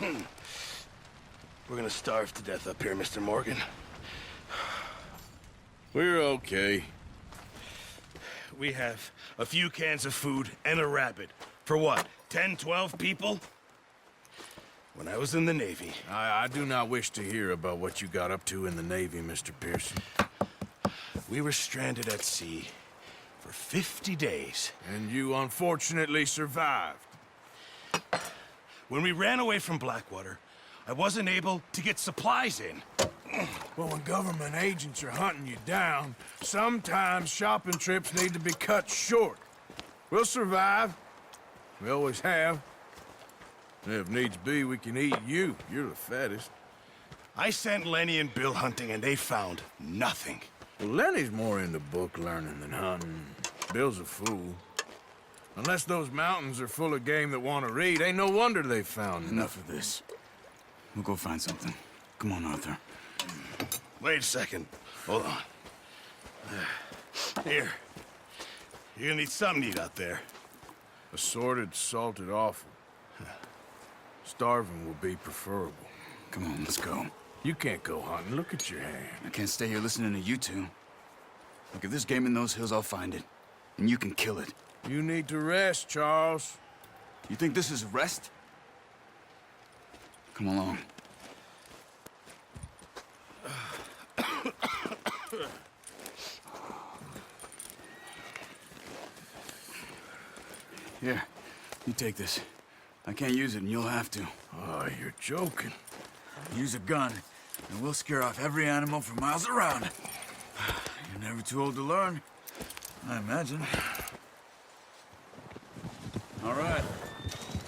We're gonna starve to death up here, Mr. Morgan. We're okay. We have a few cans of food and a rabbit. For what, 10, 12 people? When I was in the Navy... I do not wish to hear about what you got up to in the Navy, Mr. Pearson. We were stranded at sea for 50 days. And you unfortunately survived. When we ran away from Blackwater, I wasn't able to get supplies in. Well, when government agents are hunting you down, sometimes shopping trips need to be cut short. We'll survive. We always have. And if needs be, we can eat you. You're the fattest. I sent Lenny and Bill hunting, and they found nothing. Well, Lenny's more into book learning than hunting. Bill's a fool. Unless those mountains are full of game that want to read, ain't no wonder they found Enough of this. We'll go find something. Come on, Arthur. Wait a second. Hold on. Here. You're gonna need something to eat out there. Assorted, salted offal. Starving will be preferable. Come on, let's go. You can't go hunting. Look at your hand. I can't stay here listening to you two. Look, if there's game in those hills, I'll find it. And you can kill it. You need to rest, Charles. You think this is rest? Come along. Here, you take this. I can't use it, and you'll have to. Oh, you're joking. Use a gun, and we'll scare off every animal for miles around. You're never too old to learn, I imagine. All right,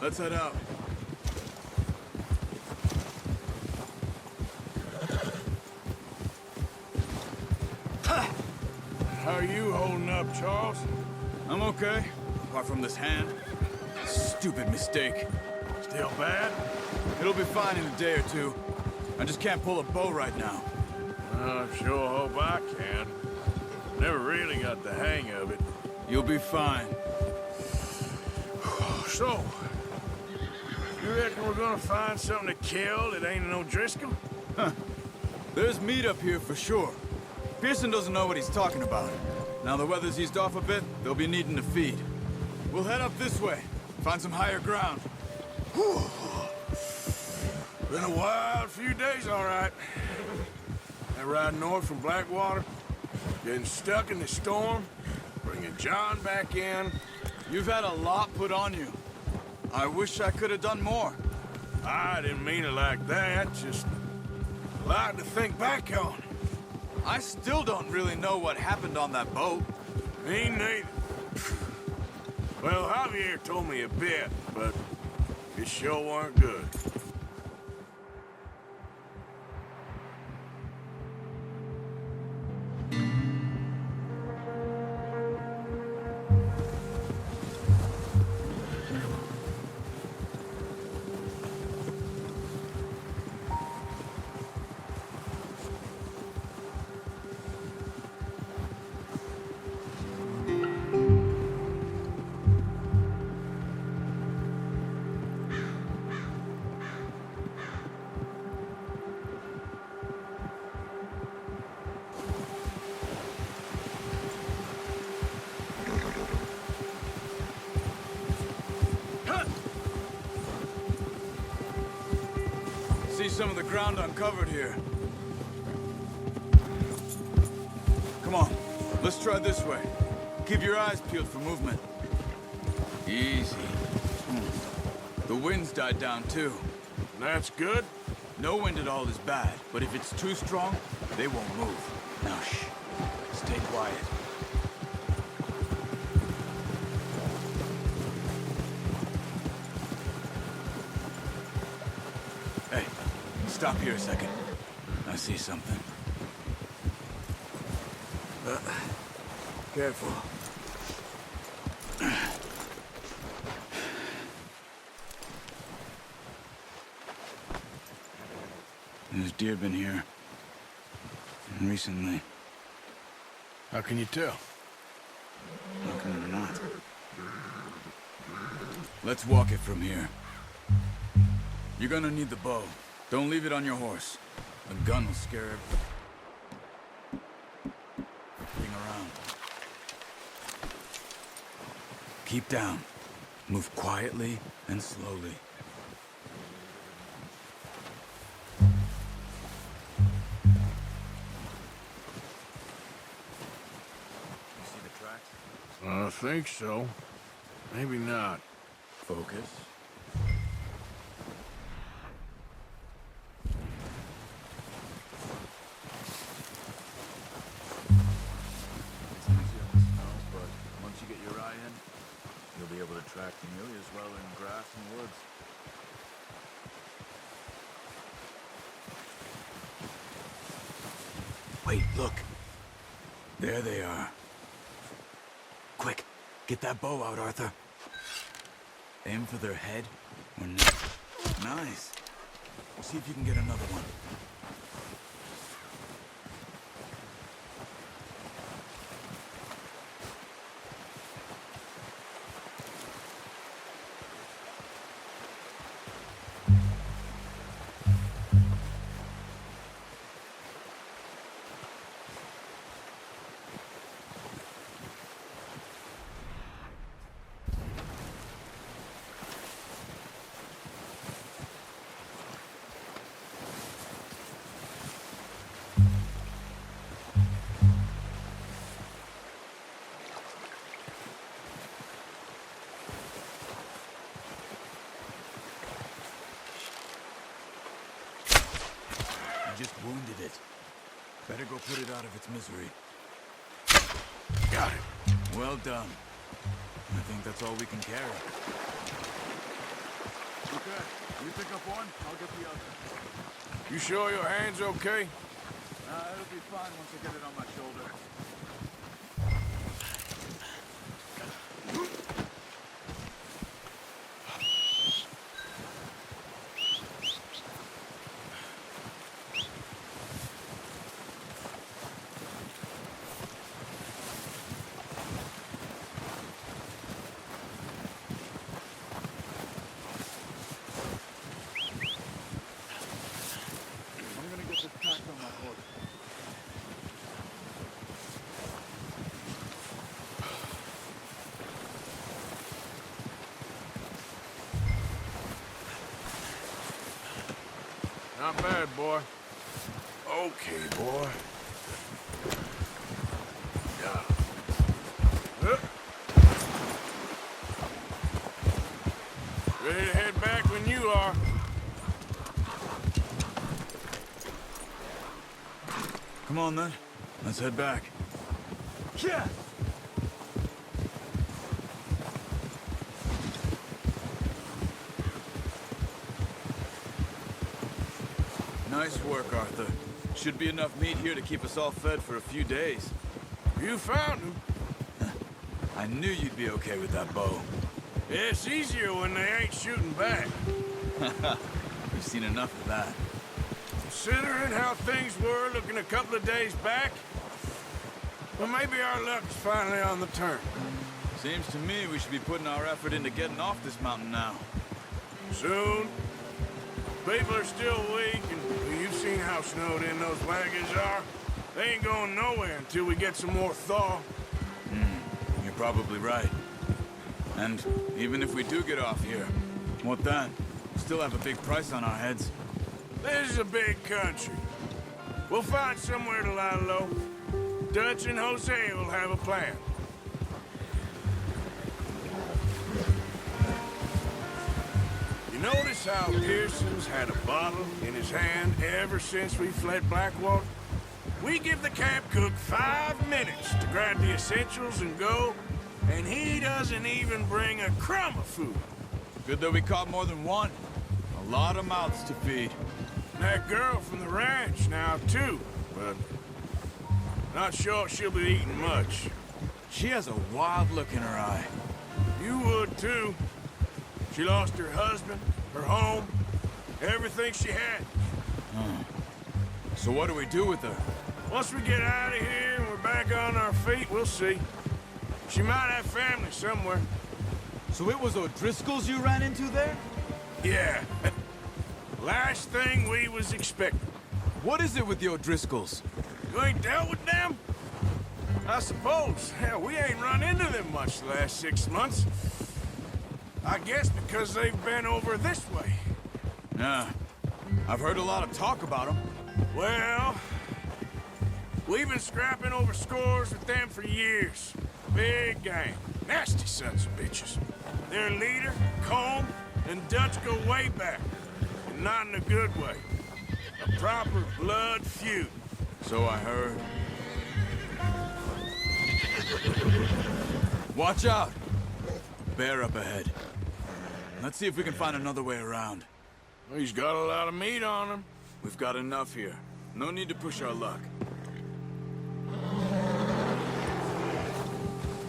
let's head out. How are you holding up, Charles? I'm okay, apart from this hand. Stupid mistake. Still bad? It'll be fine in a day or two. I just can't pull a bow right now. I sure hope I can. Never really got the hang of it. You'll be fine. So, you reckon we're gonna find something to kill that ain't no Driscoll? There's meat up here for sure. Pearson doesn't know what he's talking about. Now the weather's eased off a bit, they'll be needing to feed. We'll head up this way, find some higher ground. Whew. Been a wild few days, all right. That ride north from Blackwater, getting stuck in the storm, bringing John back in. You've had a lot put on you. I wish I could have done more. I didn't mean it like that, just a lot to think back on. I still don't really know what happened on that boat. Me neither. Well, Javier told me a bit, but it sure weren't good. See some of the ground uncovered here. Come on, let's try this way. Keep your eyes peeled for movement. Easy. The wind's died down too. That's good. No wind at all is bad, but if it's too strong, they won't move. Now shh, stay quiet. Hey, stop here a second. I see something. Careful. There's deer been here. Recently. How can you tell? How can you not? Let's walk it from here. You're gonna need the bow. Don't leave it on your horse. A gun will scare everything around. Keep down. Move quietly and slowly. You see the tracks? I think so. Maybe not. Focus. It's easier in the snow, but once you get your eye in, you'll be able to track nearly as well in grass and woods. Wait, look. There they are. Quick, get that bow out, Arthur. Aim for their head or neck. Nice. See if you can get another one. You just wounded it. Better go put it out of its misery. Got it. Well done. I think that's all we can carry. Okay, you pick up one, I'll get the other. You sure your hand's okay? It'll be fine once I get it on my shoulder. I'm gonna get this packed on my horse. Not bad, boy. Okay, boy. Yeah. Ready to head back when you are. Come on then, let's head back. Yeah. Nice work, Arthur. Should be enough meat here to keep us all fed for a few days. You found him. I knew you'd be okay with that bow. It's easier when they ain't shooting back. We've seen enough of that. Considering how things were looking a couple of days back, well, maybe our luck's finally on the turn. Seems to me we should be putting our effort into getting off this mountain now. Soon. People are still weak, and you've seen how snowed in those wagons are. They ain't going nowhere until we get some more thaw. You're probably right. And even if we do get off here, what then? We still have a big price on our heads. This is a big country. We'll find somewhere to lie low. Dutch and Jose will have a plan. You notice how Pearson's had a bottle in his hand ever since we fled Blackwater? We give the camp cook 5 minutes to grab the essentials and go, and he doesn't even bring a crumb of food. Good that we caught more than one. A lot of mouths to feed. That girl from the ranch now, too, but not sure she'll be eating much. She has a wild look in her eye. You would, too. She lost her husband, her home, everything she had. So what do we do with her? Once we get out of here and we're back on our feet, we'll see. She might have family somewhere. So it was O'Driscoll's you ran into there? Yeah. Last thing we was expecting. What is it with the O'Driscolls? You ain't dealt with them? I suppose. Hell, we ain't run into them much the last 6 months. I guess because they've been over this way. Yeah. I've heard a lot of talk about them. Well, we've been scrapping over scores with them for years. Big gang. Nasty sons of bitches. Their leader, Colm, and Dutch go way back. And not in a good way. A proper blood feud. So I heard. Watch out! Bear up ahead. Let's see if we can find another way around. He's got a lot of meat on him. We've got enough here. No need to push our luck.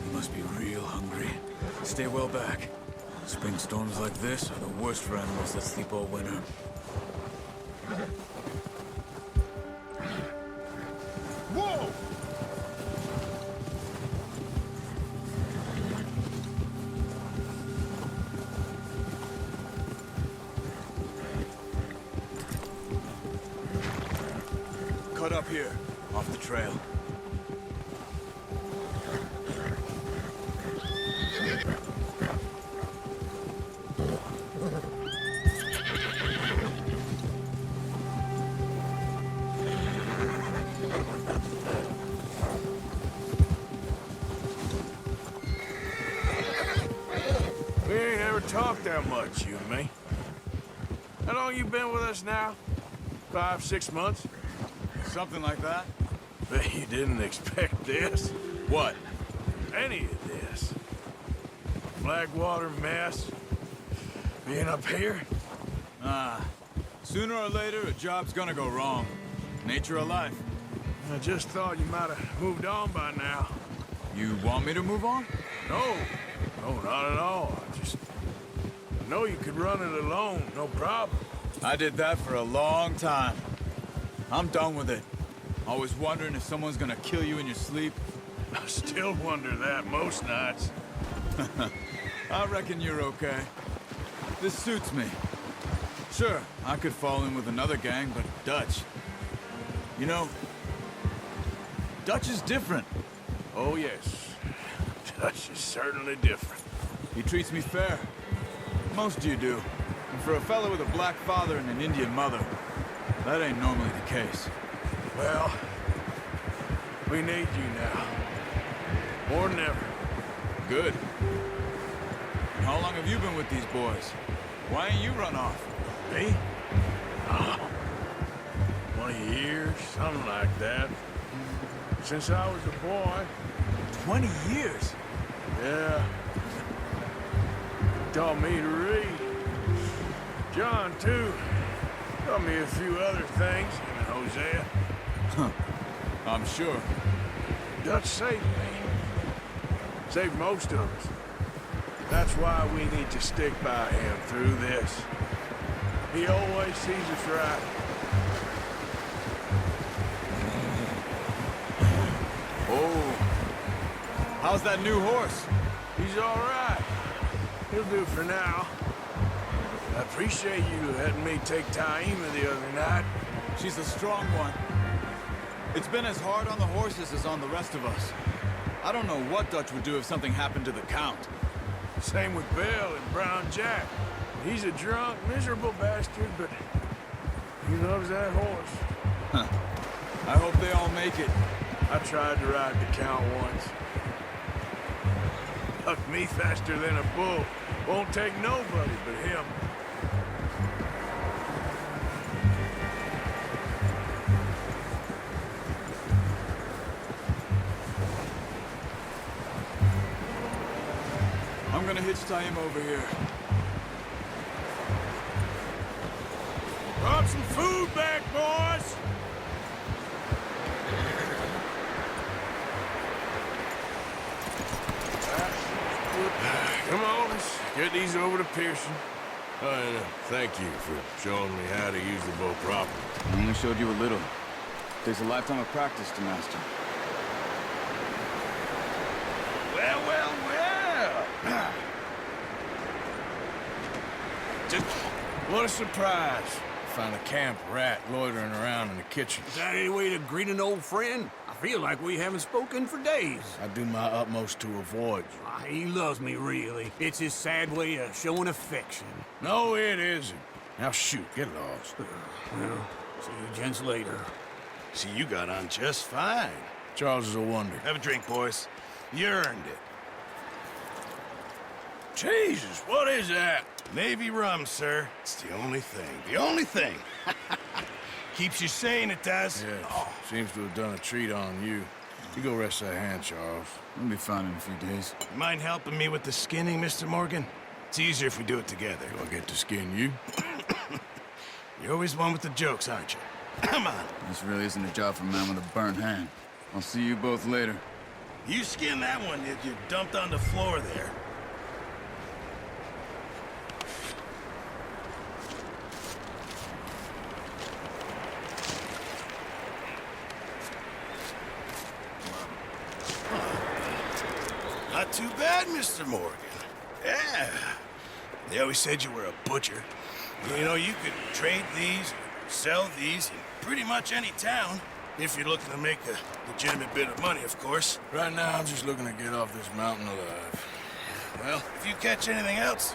You must be real hungry. Stay well back. Spring storms like this are the worst for animals that sleep all winter. Whoa! Cut up here, off the trail. We ain't ever talked that much, you and me. How long you been with us now? 5, 6 months? Something like that? Bet you didn't expect this. What? Any of this. Blackwater mess. Being up here? Sooner or later, a job's gonna go wrong. Nature of life. I just thought you might have moved on by now. You want me to move on? No. No, not at all. I know you could run it alone, no problem. I did that for a long time. I'm done with it. Always wondering if someone's gonna kill you in your sleep. I still wonder that most nights. I reckon you're okay. This suits me. Sure, I could fall in with another gang, but Dutch... You know, Dutch is different. Oh, yes. Dutch is certainly different. He treats me fair. Most of you do. And for a fellow with a black father and an Indian mother, that ain't normally the case. Well, we need you now. More than ever. Good. How long have you been with these boys? Why ain't you run off? Me? 20 years, something like that. Since I was a boy. 20 years? Yeah. Taught me to read. John, too. Taught me a few other things. And Hosea. I'm sure. Dutch saved me. Saved most of us. That's why we need to stick by him through this. He always sees us right. Oh. How's that new horse? He's all right. He'll do for now. I appreciate you letting me take Taima the other night. She's a strong one. It's been as hard on the horses as on the rest of us. I don't know what Dutch would do if something happened to the Count. Same with Bill and Brown Jack. He's a drunk, miserable bastard, but he loves that horse. I hope they all make it. I tried to ride the Count once. Bucked me faster than a bull. Won't take nobody but him. I'm gonna hitch-tie him over here. Brought some food back, boys! Come on, let's get these over to Pearson. And thank you for showing me how to use the bow properly. I only showed you a little. Takes a lifetime of practice to master. Well, well, well. Just what a surprise. find a camp rat loitering around in the kitchen. Is that any way to greet an old friend? I feel like we haven't spoken for days. I do my utmost to avoid you. He loves me, really. It's his sad way of showing affection. No, it isn't. Now shoot, get lost. Well, see you gents later. See, you got on just fine. Charles is a wonder. Have a drink, boys. You earned it. Jesus, what is that? Navy rum, sir. It's the only thing. The only thing. Keeps you sane, it does. Yeah, seems to have done a treat on you. You go rest that hand, Charles. We'll be fine in a few days. You mind helping me with the skinning, Mr. Morgan? It's easier if we do it together. Do I get to skin you? You're always one with the jokes, aren't you? Come on. This really isn't a job for a man with a burnt hand. I'll see you both later. You skin that one that you dumped on the floor there. Not too bad, Mr. Morgan. Yeah. They always said you were a butcher. You know, you could trade these, sell these in pretty much any town, if you're looking to make a legitimate bit of money, of course. Right now, I'm just looking to get off this mountain alive. Well, if you catch anything else,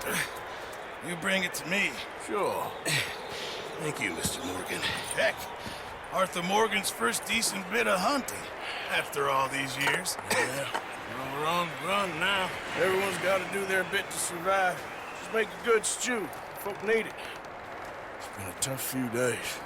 you bring it to me. Sure. Thank you, Mr. Morgan. Heck, Arthur Morgan's first decent bit of hunting after all these years. Yeah. Run now. Everyone's got to do their bit to survive. Just make a good stew. Folk need it. It's been a tough few days.